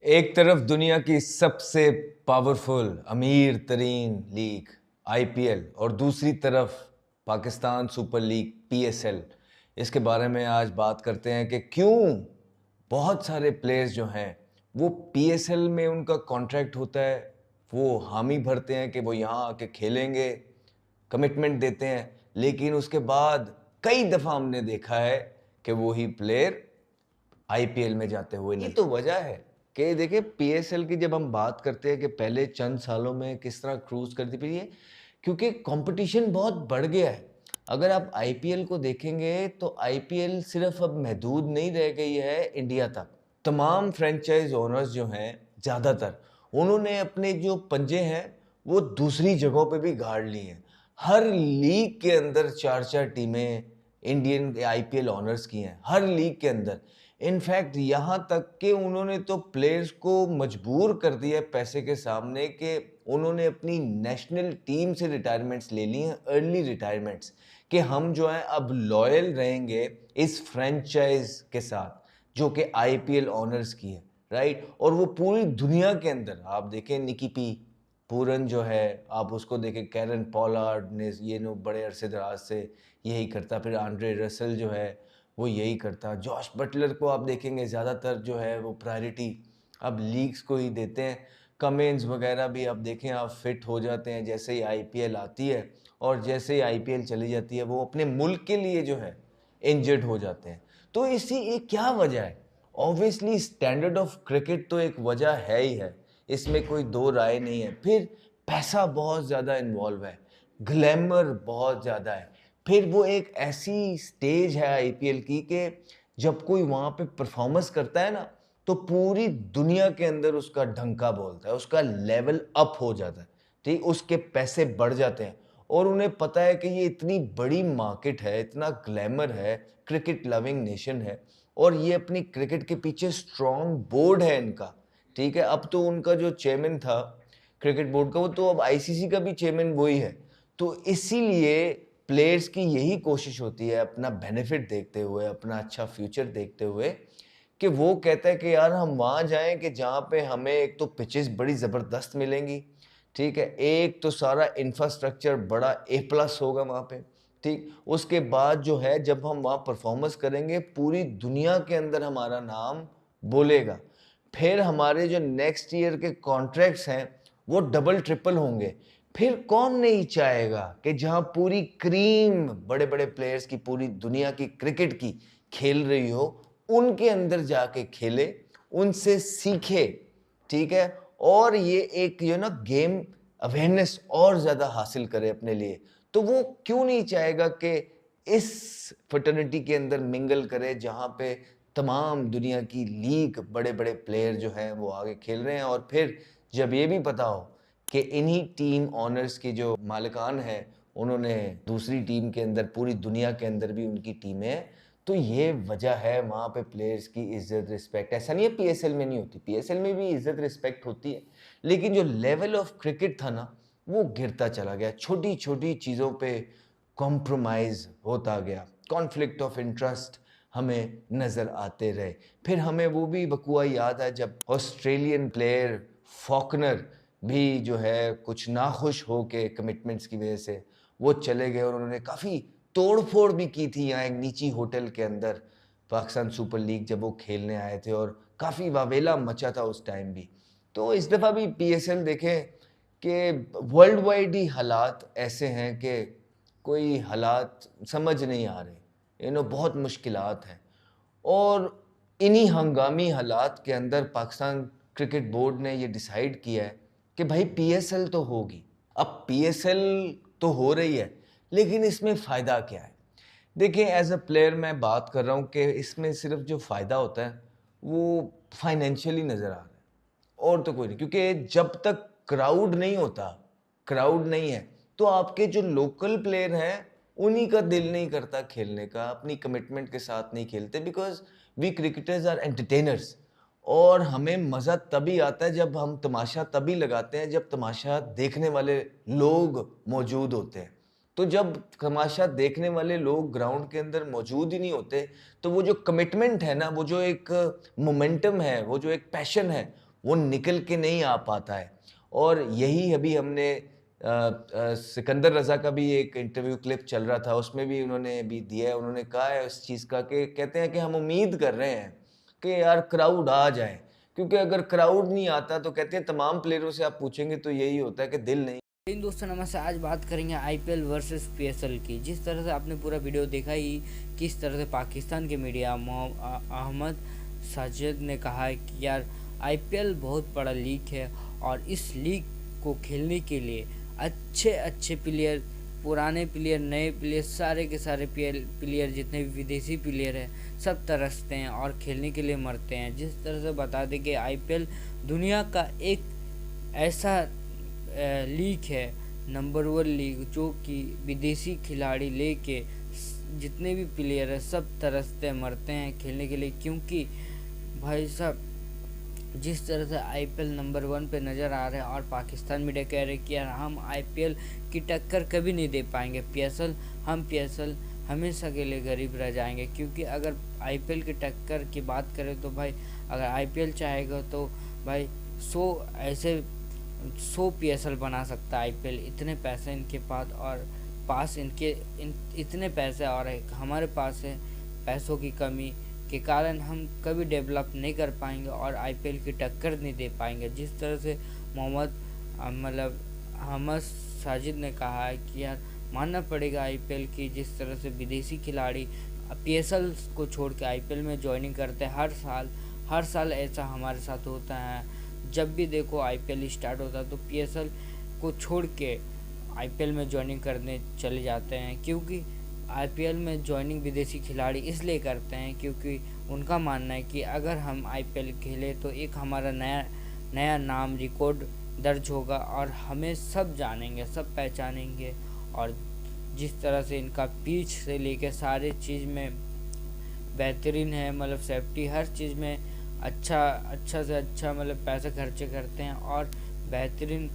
एक तरफ दुनिया की सबसे पावरफुल अमीर तरीन लीग आईपीएल और दूसरी तरफ पाकिस्तान सुपर लीग पीएसएल। इसके बारे में आज बात करते हैं कि क्यों बहुत सारे प्लेयर्स जो हैं वो पीएसएल में उनका कॉन्ट्रैक्ट होता है, वो हामी भरते हैं कि वो यहाँ आके खेलेंगे, कमिटमेंट देते हैं, लेकिन उसके बाद कई दफ़ा हमने देखा है कि वही प्लेयर आईपीएल में जाते हुए नहीं। ये तो वजह है कि देखिए पीएसएल की जब हम बात करते हैं कि पहले चंद सालों में किस तरह क्रूज करती थी ये, क्योंकि कंपटीशन बहुत बढ़ गया है। अगर आप आईपीएल को देखेंगे तो आईपीएल सिर्फ अब महदूद नहीं रह गई है इंडिया तक। तमाम फ्रेंचाइज ओनर्स जो हैं ज़्यादातर, उन्होंने अपने जो पंजे हैं वो दूसरी जगहों पे भी गाड़ लिए हैं। हर लीग के अंदर चार चार टीमें इंडियन आईपीएल ऑनर्स की हैं, हर लीग के अंदर। इनफैक्ट यहाँ तक कि उन्होंने तो प्लेयर्स को मजबूर कर दिया है पैसे के सामने कि उन्होंने अपनी नेशनल टीम से रिटायरमेंट्स ले ली हैं, अर्ली रिटायरमेंट्स, कि हम जो है अब लॉयल रहेंगे इस फ्रेंचाइज के साथ जो कि आईपीएल ऑनर्स की है, राइट। और वो पूरी दुनिया के अंदर आप देखें, निकी पी पूरन जो है आप उसको देखें, कैरन पोलार्ड ने ये नो बड़े अरसे दराज से यही करता, फिर आंड्रे रसल जो है वो यही करता, जॉश बटलर को आप देखेंगे ज़्यादातर जो है वो प्रायोरिटी अब लीग्स को ही देते हैं। कमेंस वगैरह भी आप देखें, आप फिट हो जाते हैं जैसे ही आईपीएल आती है, और जैसे ही आईपीएल चली जाती है वो अपने मुल्क के लिए जो है इंजर्ड हो जाते हैं। तो इसी एक क्या वजह है? ऑब्वियसली स्टैंडर्ड ऑफ क्रिकेट तो एक वजह है ही है, इसमें कोई दो राय नहीं है। फिर पैसा बहुत ज़्यादा इन्वॉल्व है, ग्लैमर बहुत ज़्यादा है। फिर वो एक ऐसी स्टेज है आईपीएल की कि जब कोई वहाँ पे परफॉर्मेंस करता है ना तो पूरी दुनिया के अंदर उसका ढंका बोलता है, उसका लेवल अप हो जाता है, ठीक, उसके पैसे बढ़ जाते हैं। और उन्हें पता है कि ये इतनी बड़ी मार्केट है, इतना ग्लैमर है, क्रिकेट लविंग नेशन है, और ये अपनी क्रिकेट के पीछे स्ट्रॉन्ग बोर्ड है इनका, ठीक है। अब तो उनका जो चेयरमैन था क्रिकेट बोर्ड का, वो तो अब आईसीसी का भी चेयरमैन वही है। तो इसीलिए प्लेयर्स की यही कोशिश होती है, अपना बेनिफिट देखते हुए, अपना अच्छा फ्यूचर देखते हुए, कि वो कहता है कि यार हम वहाँ जाएं कि जहाँ पे हमें एक तो पिचेस बड़ी ज़बरदस्त मिलेंगी, ठीक है, एक तो सारा इंफ्रास्ट्रक्चर बड़ा A+ होगा वहाँ पे, ठीक। उसके बाद जो है जब हम वहाँ परफॉर्मेंस करेंगे पूरी दुनिया के अंदर हमारा नाम बोलेगा। फिर हमारे जो नेक्स्ट ईयर के कॉन्ट्रैक्ट्स हैं वो डबल ट्रिपल होंगे। फिर कौन नहीं चाहेगा कि जहां पूरी क्रीम बड़े बड़े प्लेयर्स की पूरी दुनिया की क्रिकेट की खेल रही हो, उनके अंदर जाके खेले, उनसे सीखे, ठीक है, और ये एक ना गेम अवेयरनेस और ज़्यादा हासिल करे अपने लिए। तो वो क्यों नहीं चाहेगा कि इस फटर्निटी के अंदर मिंगल करे जहाँ पे तमाम दुनिया की लीग बड़े बड़े प्लेयर जो हैं वो आगे खेल रहे हैं। और फिर जब ये भी पता हो कि इन्हीं टीम ऑनर्स की जो मालिकान है उन्होंने दूसरी टीम के अंदर, पूरी दुनिया के अंदर भी उनकी टीमें हैं, तो ये वजह है वहाँ पे प्लेयर्स की इज्जत रिस्पेक्ट। ऐसा नहीं है पीएसएल में नहीं होती, पीएसएल में भी इज्जत रिस्पेक्ट होती है, लेकिन जो लेवल ऑफ क्रिकेट था ना वो गिरता चला गया, छोटी छोटी चीज़ों पे कॉम्प्रोमाइज़ होता गया, कॉन्फ्लिक्ट ऑफ इंटरेस्ट हमें नज़र आते रहे। फिर हमें वो भी बकुआ याद है जब ऑस्ट्रेलियन प्लेयर फॉकनर भी जो है कुछ नाखुश हो के कमिटमेंट्स की वजह से वो चले गए, और उन्होंने काफ़ी तोड़ फोड़ भी की थी यहाँ एक नीची होटल के अंदर, पाकिस्तान सुपर लीग जब वो खेलने आए थे, और काफ़ी वावेला मचा था उस टाइम भी। तो इस दफ़ा भी पीएसएल देखें कि वर्ल्ड वाइड ही हालात ऐसे हैं कि कोई हालात समझ नहीं आ रहे, बहुत मुश्किलात हैं। और इन्हीं हंगामी हालात के अंदर पाकिस्तान क्रिकेट बोर्ड ने ये डिसाइड किया है कि भाई पीएसएल तो होगी। अब पीएसएल तो हो रही है, लेकिन इसमें फ़ायदा क्या है? देखिए एज अ प्लेयर मैं बात कर रहा हूँ कि इसमें सिर्फ जो फ़ायदा होता है वो फाइनेंशियली नज़र आ रहा है, और तो कोई नहीं। क्योंकि जब तक क्राउड नहीं होता, क्राउड नहीं है, तो आपके जो लोकल प्लेयर हैं उन्हीं का दिल नहीं करता खेलने का, अपनी कमिटमेंट के साथ नहीं खेलते, because we cricketers are entertainers. और हमें मज़ा तभी आता है जब हम तमाशा तभी लगाते हैं जब तमाशा देखने वाले लोग मौजूद होते हैं। तो जब तमाशा देखने वाले लोग ग्राउंड के अंदर मौजूद ही नहीं होते, तो वो जो कमिटमेंट है ना, वो जो एक मोमेंटम है, वो जो एक पैशन है, वो निकल के नहीं आ पाता है। और यही अभी हमने सिकंदर रज़ा का भी एक इंटरव्यू क्लिप चल रहा था, उसमें भी उन्होंने अभी दिया है। उन्होंने कहा है इस चीज़ का कि कहते हैं कि हम उम्मीद कर रहे हैं कि यार क्राउड आ जाए, क्योंकि अगर क्राउड नहीं आता तो कहते हैं तमाम प्लेयरों से आप पूछेंगे तो यही होता है कि दिल नहीं। इन दोस्तों नमस्ते। आज बात करेंगे आईपीएल वर्सेस पीएसएल की। जिस तरह से आपने पूरा वीडियो देखा ही, किस तरह से पाकिस्तान के मीडिया अहमद साजिद ने कहा है कि यार आईपीएल बहुत बड़ा लीग है और इस लीग को खेलने के लिए अच्छे अच्छे प्लेयर, पुराने प्लेयर, नए प्लेयर, सारे के सारे प्लेयर जितने भी विदेशी प्लेयर हैं सब तरसते हैं और खेलने के लिए मरते हैं। जिस तरह से बता दें कि आईपीएल दुनिया का एक ऐसा लीग है, नंबर 1 लीग, जो कि विदेशी खिलाड़ी लेके जितने भी प्लेयर हैं सब तरसते मरते हैं खेलने के लिए। क्योंकि भाई साहब जिस तरह से आईपीएल नंबर 1 पे नज़र आ रहे हैं और पाकिस्तान मीडिया कह रहे हैं कि यार हम आईपीएल की टक्कर कभी नहीं दे पाएंगे पीएसएल हमेशा के लिए गरीब रह जाएंगे। क्योंकि अगर आईपीएल की टक्कर की बात करें तो भाई अगर आईपीएल चाहेगा तो भाई 100 पीएसएल बना सकता है आईपीएल। इतने पैसे इनके पास इतने पैसे और हमारे पास है। पैसों की कमी के कारण हम कभी डेवलप नहीं कर पाएंगे और आईपीएल की टक्कर नहीं दे पाएंगे। जिस तरह से अहमद साजिद ने कहा है कि यार मानना पड़ेगा आईपीएल की, जिस तरह से विदेशी खिलाड़ी पीएसएल को छोड़ के आईपीएल में ज्वाइनिंग करते हैं हर साल ऐसा हमारे साथ होता है। जब भी देखो आईपीएल स्टार्ट होता है तो पीएसएल को छोड़ के आईपीएल में ज्वाइनिंग करने चले जाते हैं। क्योंकि आईपीएल में ज्वाइनिंग विदेशी खिलाड़ी इसलिए करते हैं क्योंकि उनका मानना है कि अगर हम आईपीएल खेले तो एक हमारा नया नाम, रिकॉर्ड दर्ज होगा और हमें सब जानेंगे, सब पहचानेंगे। और जिस तरह से इनका पिच से लेकर सारे चीज़ में बेहतरीन है, मतलब सेफ्टी हर चीज़ में अच्छा से अच्छा पैसे खर्चे करते हैं और बेहतरीन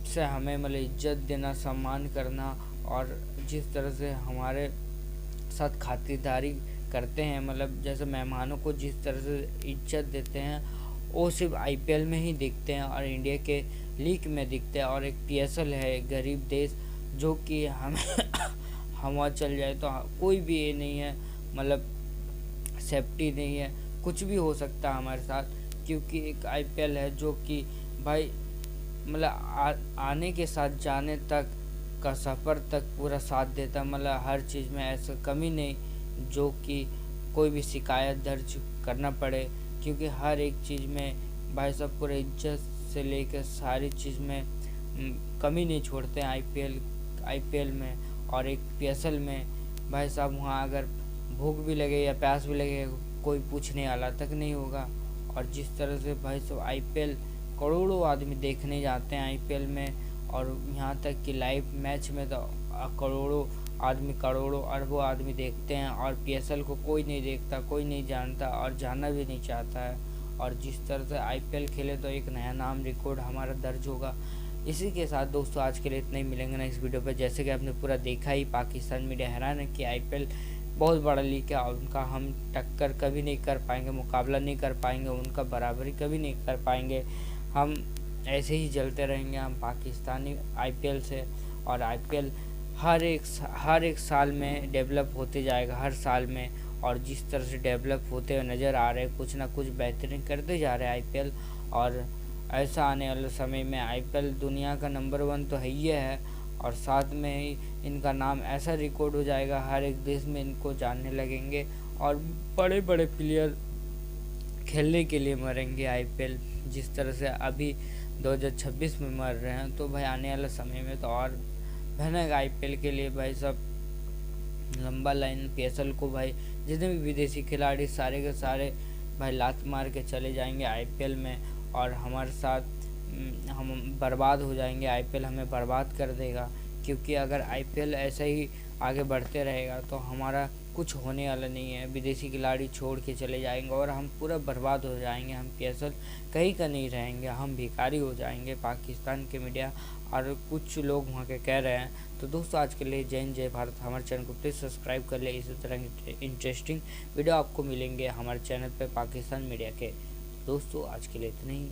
से हमें इज्जत देना, सम्मान करना और जिस तरह से हमारे साथ खातिरदारी करते हैं, जैसे मेहमानों को जिस तरह से इज्जत देते हैं वो सिर्फ आईपीएल में ही दिखते हैं और इंडिया के लीग में दिखते हैं। और एक पीएसएल है, गरीब देश, जो कि हमें हम चल जाए तो कोई भी ये नहीं है, सेफ्टी नहीं है, कुछ भी हो सकता है हमारे साथ। क्योंकि एक आईपीएल है जो कि भाई आने के साथ जाने तक का सफ़र तक पूरा साथ देता, हर चीज़ में ऐसा कमी नहीं जो कि कोई भी शिकायत दर्ज करना पड़े। क्योंकि हर एक चीज़ में भाई साहब पूरे इज्जत से लेकर सारी चीज़ में कमी नहीं छोड़ते हैं आईपीएल में। और एक पीएसएल में भाई साहब वहाँ अगर भूख भी लगे या प्यास भी लगे कोई पूछने वाला तक नहीं होगा। और जिस तरह से भाई साहब आईपीएल करोड़ों आदमी देखने जाते हैं आईपीएल में, और यहाँ तक कि लाइव मैच में तो करोड़ों अरबों आदमी देखते हैं और पीएसएल को कोई नहीं देखता, कोई नहीं जानता और जानना भी नहीं चाहता है। और जिस तरह से आईपीएल खेले तो एक नया नाम, रिकॉर्ड हमारा दर्ज होगा। इसी के साथ दोस्तों आज के लिए इतना ही, मिलेंगे ना इस वीडियो पर। जैसे कि आपने पूरा देखा ही, पाकिस्तान मीडिया हैरान है कि आईपीएल बहुत बड़ा लीग है और उनका हम टक्कर कभी नहीं कर पाएंगे, मुकाबला नहीं कर पाएंगे, उनका बराबरी कभी नहीं कर पाएंगे। हम ऐसे ही चलते रहेंगे हम पाकिस्तानी आईपीएल से। और आईपीएल हर एक साल में डेवलप होते जाएगा, हर साल में। और जिस तरह से डेवलप होते हुए नज़र आ रहे हैं, कुछ ना कुछ बेहतरीन करते जा रहे हैं आईपीएल। और ऐसा आने वाले समय में आईपीएल दुनिया का नंबर 1 तो है ही है, और साथ में ही इनका नाम ऐसा रिकॉर्ड हो जाएगा, हर एक देश में इनको जानने लगेंगे और बड़े बड़े प्लेयर खेलने के लिए मरेंगे आईपीएल। जिस तरह से अभी 2026 में मर रहे हैं, तो भाई आने वाले समय में तो और भयानक आईपीएल के लिए भाई सब लंबा लाइन। पीएसएल को भाई जितने भी विदेशी खिलाड़ी सारे के सारे भाई लात मार के चले जाएंगे आईपीएल में और हमारे साथ हम बर्बाद हो जाएंगे, आईपीएल हमें बर्बाद कर देगा। क्योंकि अगर आईपीएल ऐसा ही आगे बढ़ते रहेगा तो हमारा कुछ होने वाला नहीं है, विदेशी खिलाड़ी छोड़ के चले जाएंगे और हम पूरा बर्बाद हो जाएंगे। हम पीएसएल कहीं का नहीं रहेंगे, हम भिखारी हो जाएंगे, पाकिस्तान के मीडिया और कुछ लोग वहाँ के कह रहे हैं। तो दोस्तों आज के लिए जय हिंद, जय भारत। हमारे चैनल को प्लीज़ सब्सक्राइब कर ले, इसी तरह के इंटरेस्टिंग वीडियो आपको मिलेंगे हमारे चैनल पे पाकिस्तान मीडिया के। दोस्तों आज के लिए इतना ही।